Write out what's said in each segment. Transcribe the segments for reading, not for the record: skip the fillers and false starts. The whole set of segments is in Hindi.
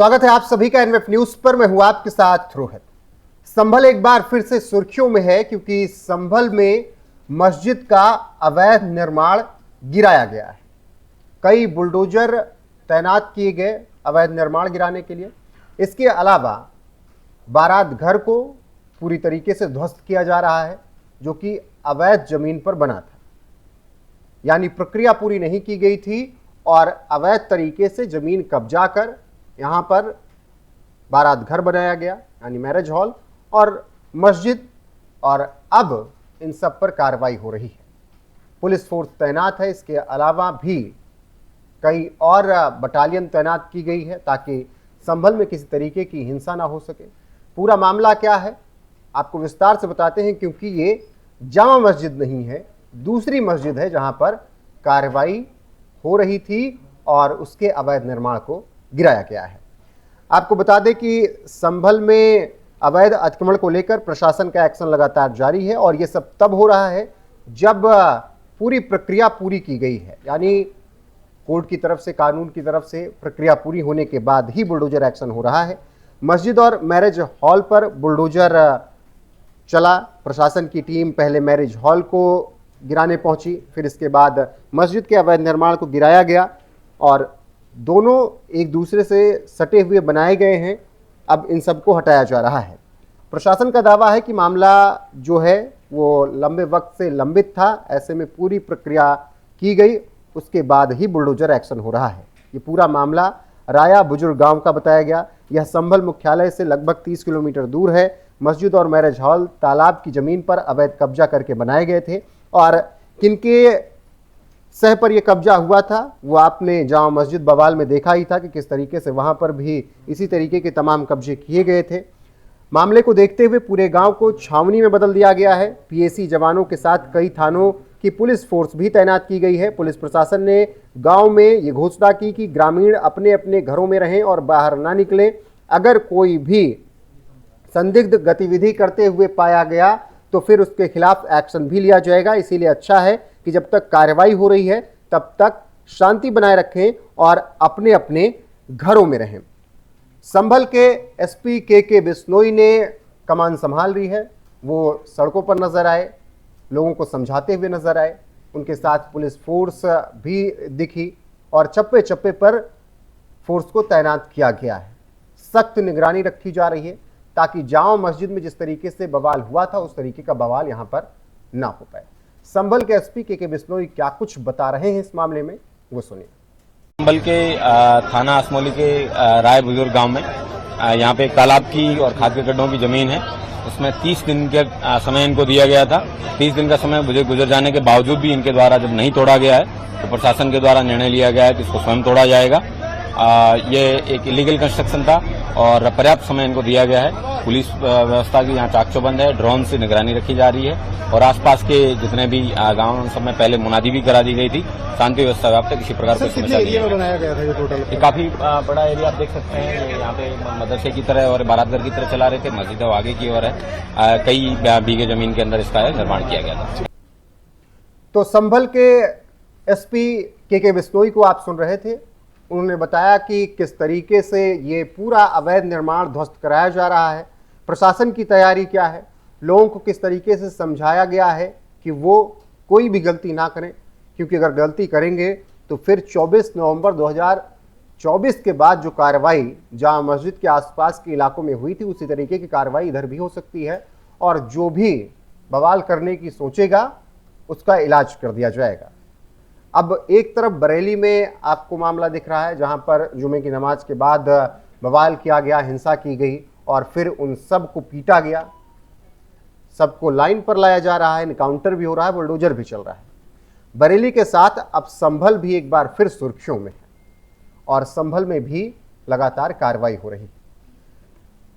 स्वागत है आप सभी का एनएफ न्यूज पर। मैं हूं आपके साथ रोहित। संभल एक बार फिर से सुर्खियों में है क्योंकि संभल में मस्जिद का अवैध निर्माण गिराया गया है। कई बुलडोजर तैनात किए गए अवैध निर्माण गिराने के लिए। इसके अलावा बारात घर को पूरी तरीके से ध्वस्त किया जा रहा है जो कि अवैध जमीन पर बना था, यानी प्रक्रिया पूरी नहीं की गई थी और अवैध तरीके से जमीन कब्जा कर यहाँ पर बारात घर बनाया गया, यानी मैरिज हॉल और मस्जिद। और अब इन सब पर कार्रवाई हो रही है। पुलिस फोर्स तैनात है। इसके अलावा भी कई और बटालियन तैनात की गई है ताकि संभल में किसी तरीके की हिंसा ना हो सके। पूरा मामला क्या है आपको विस्तार से बताते हैं, क्योंकि ये जामा मस्जिद नहीं है, दूसरी मस्जिद है जहां पर कार्रवाई हो रही थी और उसके अवैध निर्माण को गिराया गया है। आपको बता दें कि संभल में अवैध अतिक्रमण को लेकर प्रशासन का एक्शन लगातार जारी है और ये सब तब हो रहा है जब पूरी प्रक्रिया पूरी की गई है, यानी कोर्ट की तरफ से, कानून की तरफ से प्रक्रिया पूरी होने के बाद ही बुलडोजर एक्शन हो रहा है। मस्जिद और मैरिज हॉल पर बुलडोजर चला। प्रशासन की टीम पहले मैरिज हॉल को गिराने पहुंची, फिर इसके बाद मस्जिद के अवैध निर्माण को गिराया गया और दोनों एक दूसरे से सटे हुए बनाए गए हैं। अब इन सबको हटाया जा रहा है। प्रशासन का दावा है कि मामला जो है वो लंबे वक्त से लंबित था, ऐसे में पूरी प्रक्रिया की गई, उसके बाद ही बुलडोजर एक्शन हो रहा है। ये पूरा मामला राया बुजुर्ग गांव का बताया गया। यह संभल मुख्यालय से लगभग 30 किलोमीटर दूर है। मस्जिद और मैरिज हॉल तालाब की जमीन पर अवैध कब्जा करके बनाए गए थे और किनके सह पर यह कब्जा हुआ था वो आपने जामा मस्जिद बवाल में देखा ही था कि किस तरीके से वहां पर भी इसी तरीके के तमाम कब्जे किए गए थे। मामले को देखते हुए पूरे गांव को छावनी में बदल दिया गया है। पीएसी जवानों के साथ कई थानों की पुलिस फोर्स भी तैनात की गई है। पुलिस प्रशासन ने गांव में ये घोषणा की कि ग्रामीण अपने अपने घरों में रहें और बाहर ना निकलें। अगर कोई भी संदिग्ध गतिविधि करते हुए पाया गया तो फिर उसके खिलाफ एक्शन भी लिया जाएगा। इसीलिए अच्छा है कि जब तक कार्रवाई हो रही है तब तक शांति बनाए रखें और अपने अपने घरों में रहें। संभल के एसपी के बिश्नोई ने कमान संभाल रही है। वो सड़कों पर नजर आए, लोगों को समझाते हुए नजर आए। उनके साथ पुलिस फोर्स भी दिखी और चप्पे चप्पे पर फोर्स को तैनात किया गया है। सख्त निगरानी रखी जा रही है ताकि जामा मस्जिद में जिस तरीके से बवाल हुआ था उस तरीके का बवाल यहां पर ना हो पाए। संभल के एसपी के बिश्नोई क्या कुछ बता रहे हैं इस मामले में, वो सुनिए। संभल के थाना असमौली के राय बुजुर्ग गांव में यहां पे एक तालाब की और खाद के गड्ढों की जमीन है। उसमें 30 दिन के समय इनको दिया गया था। 30 दिन का समय गुजर जाने के बावजूद भी इनके द्वारा जब नहीं तोड़ा गया है तो प्रशासन के द्वारा निर्णय लिया गया है कि इसको स्वयं तोड़ा जाएगा। ये एक इलीगल कंस्ट्रक्शन था और पर्याप्त समय इनको दिया गया है। पुलिस व्यवस्था की यहाँ चाक चौबंद है, ड्रोन से निगरानी रखी जा रही है और आसपास के जितने भी गांव सब में पहले मुनादी भी करा दी गई थी। शांति व्यवस्था व्याप्त है, किसी प्रकार की समस्या नहीं है। बनाया गया था ये टोटल? ये काफी बड़ा एरिया आप देख सकते हैं। यहाँ पे मदरसे की तरह और बारात घर की तरह चला रहे थे। मस्जिद आगे की ओर है। कई बीघे जमीन के अंदर इसका निर्माण किया गया था। तो संभल के एसपी के बिश्नोई को आप सुन रहे थे। उन्होंने बताया कि किस तरीके से ये पूरा अवैध निर्माण ध्वस्त कराया जा रहा है, प्रशासन की तैयारी क्या है, लोगों को किस तरीके से समझाया गया है कि वो कोई भी गलती ना करें, क्योंकि अगर गलती करेंगे तो फिर 24 नवंबर 2024 के बाद जो कार्रवाई जामा मस्जिद के आसपास के इलाकों में हुई थी उसी तरीके की कार्रवाई इधर भी हो सकती है और जो भी बवाल करने की सोचेगा उसका इलाज कर दिया जाएगा। अब एक तरफ बरेली में आपको मामला दिख रहा है जहां पर जुमे की नमाज के बाद बवाल किया गया, हिंसा की गई और फिर उन सब को पीटा गया, सबको लाइन पर लाया जा रहा है, एनकाउंटर भी हो रहा है, बुलडोजर भी चल रहा है। बरेली के साथ अब संभल भी एक बार फिर सुर्खियों में है और संभल में भी लगातार कार्रवाई हो रही है।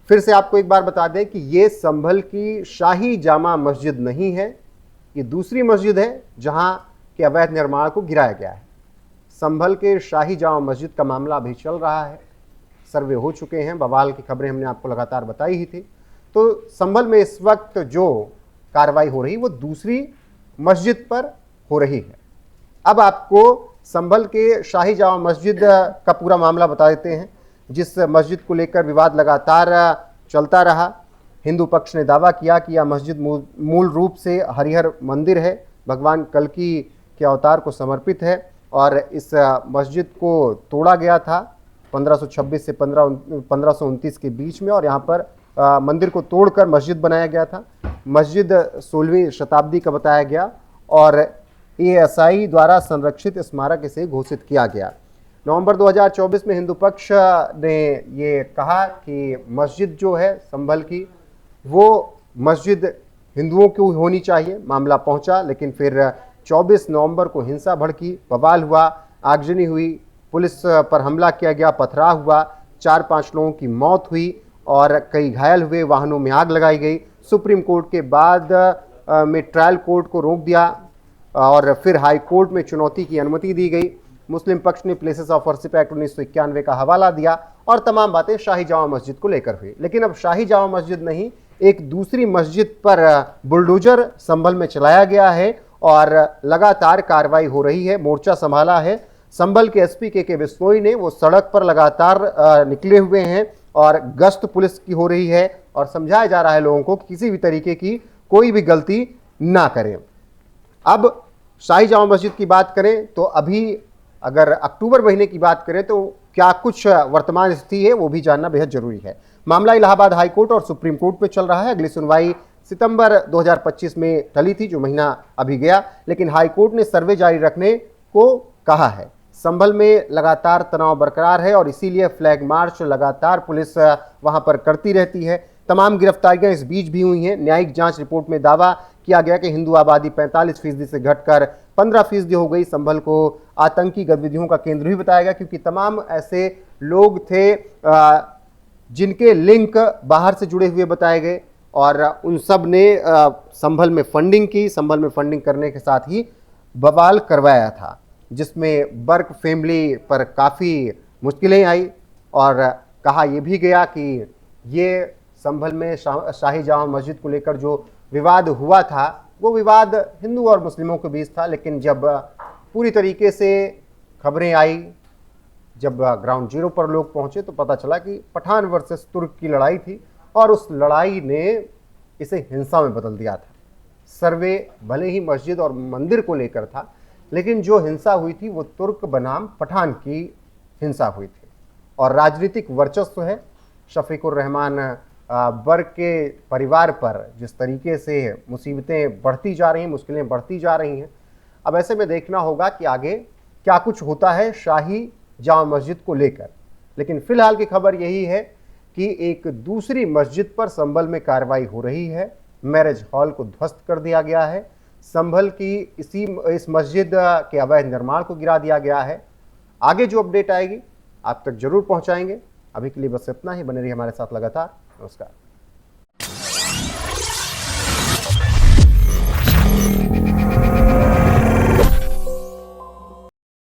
फिर से आपको एक बार बता दें कि ये संभल की शाही जामा मस्जिद नहीं है, ये दूसरी मस्जिद है जहां के अवैध निर्माण को गिराया गया है। संभल के शाही जामा मस्जिद का मामला अभी चल रहा है, सर्वे हो चुके हैं, बवाल की खबरें हमने आपको लगातार बताई ही थी। तो संभल में इस वक्त जो कार्रवाई हो रही वो दूसरी मस्जिद पर हो रही है। अब आपको संभल के शाही जामा मस्जिद का पूरा मामला बता देते हैं। जिस मस्जिद को लेकर विवाद लगातार चलता रहा। हिंदू पक्ष ने दावा किया कि यह मस्जिद मूल रूप से हरिहर मंदिर है, भगवान कल्कि के अवतार को समर्पित है और इस मस्जिद को तोड़ा गया था 1526 से 1529 के बीच में, और यहाँ पर मंदिर को तोड़कर मस्जिद बनाया गया था। मस्जिद 16वीं शताब्दी का बताया गया और ASI द्वारा संरक्षित स्मारक इसे घोषित किया गया। नवंबर 2024 में हिंदू पक्ष ने ये कहा कि मस्जिद जो है संभल की, वो मस्जिद हिंदुओं की होनी चाहिए। मामला पहुंचा, लेकिन फिर 24 नवंबर को हिंसा भड़की, बवाल हुआ, आगजनी हुई, पुलिस पर हमला किया गया, पथराव हुआ, 4-5 लोगों की मौत हुई और कई घायल हुए, वाहनों में आग लगाई गई। सुप्रीम कोर्ट के बाद में ट्रायल कोर्ट को रोक दिया और फिर हाई कोर्ट में चुनौती की अनुमति दी गई। मुस्लिम पक्ष ने प्लेसेस ऑफ वर्शिप एक्ट 1991 का हवाला दिया और तमाम बातें शाही जामा मस्जिद को लेकर हुई। लेकिन अब शाही जामा मस्जिद नहीं, एक दूसरी मस्जिद पर बुलडोजर संभल में चलाया गया है और लगातार कार्रवाई हो रही है। मोर्चा संभाला है संभल के SP के बिश्नोई ने, वो सड़क पर लगातार निकले हुए हैं और गश्त पुलिस की हो रही है और समझाया जा रहा है लोगों को कि किसी भी तरीके की कोई भी गलती ना करें। अब शाही जामा मस्जिद की बात करें तो अभी अगर अक्टूबर महीने की बात करें तो क्या कुछ वर्तमान स्थिति है वो भी जानना बेहद जरूरी है। मामला इलाहाबाद हाई कोर्ट और सुप्रीम कोर्ट में चल रहा है। अगली सुनवाई सितंबर 2025 में टली थी, जो महीना अभी गया, लेकिन हाई कोर्ट ने सर्वे जारी रखने को कहा है। संभल में लगातार तनाव बरकरार है और इसीलिए फ्लैग मार्च लगातार पुलिस वहां पर करती रहती है। तमाम गिरफ्तारियां इस बीच भी हुई हैं। न्यायिक जांच रिपोर्ट में दावा किया गया कि हिंदू आबादी 45% से घटकर 15% हो गई। संभल को आतंकी गतिविधियों का केंद्र भी बताया गया, क्योंकि तमाम ऐसे लोग थे जिनके लिंक बाहर से जुड़े हुए बताए गए और उन सब ने संभल में फंडिंग की। संभल में फंडिंग करने के साथ ही बवाल करवाया था, जिसमें बर्क फैमिली पर काफ़ी मुश्किलें आई और कहा यह भी गया कि ये संभल में शाही जामा मस्जिद को लेकर जो विवाद हुआ था वो विवाद हिंदू और मुस्लिमों के बीच था। लेकिन जब पूरी तरीके से खबरें आई, जब ग्राउंड जीरो पर लोग पहुंचे तो पता चला कि पठान वर्सेस तुर्क की लड़ाई थी और उस लड़ाई ने इसे हिंसा में बदल दिया था। सर्वे भले ही मस्जिद और मंदिर को लेकर था, लेकिन जो हिंसा हुई थी वो तुर्क बनाम पठान की हिंसा हुई थी और राजनीतिक वर्चस्व है। शफीकुर रहमान बर्क के परिवार पर जिस तरीके से मुसीबतें बढ़ती जा रही हैं, मुश्किलें बढ़ती जा रही हैं, अब ऐसे में देखना होगा कि आगे क्या कुछ होता है शाही जामा मस्जिद को लेकर। लेकिन फिलहाल की खबर यही है कि एक दूसरी मस्जिद पर संभल में कार्रवाई हो रही है। मैरिज हॉल को ध्वस्त कर दिया गया है। संभल की इस मस्जिद के अवैध निर्माण को गिरा दिया गया है। आगे जो अपडेट आएगी आप तक जरूर पहुंचाएंगे। अभी के लिए बस इतना ही। बने रहिए हमारे साथ लगातार। नमस्कार।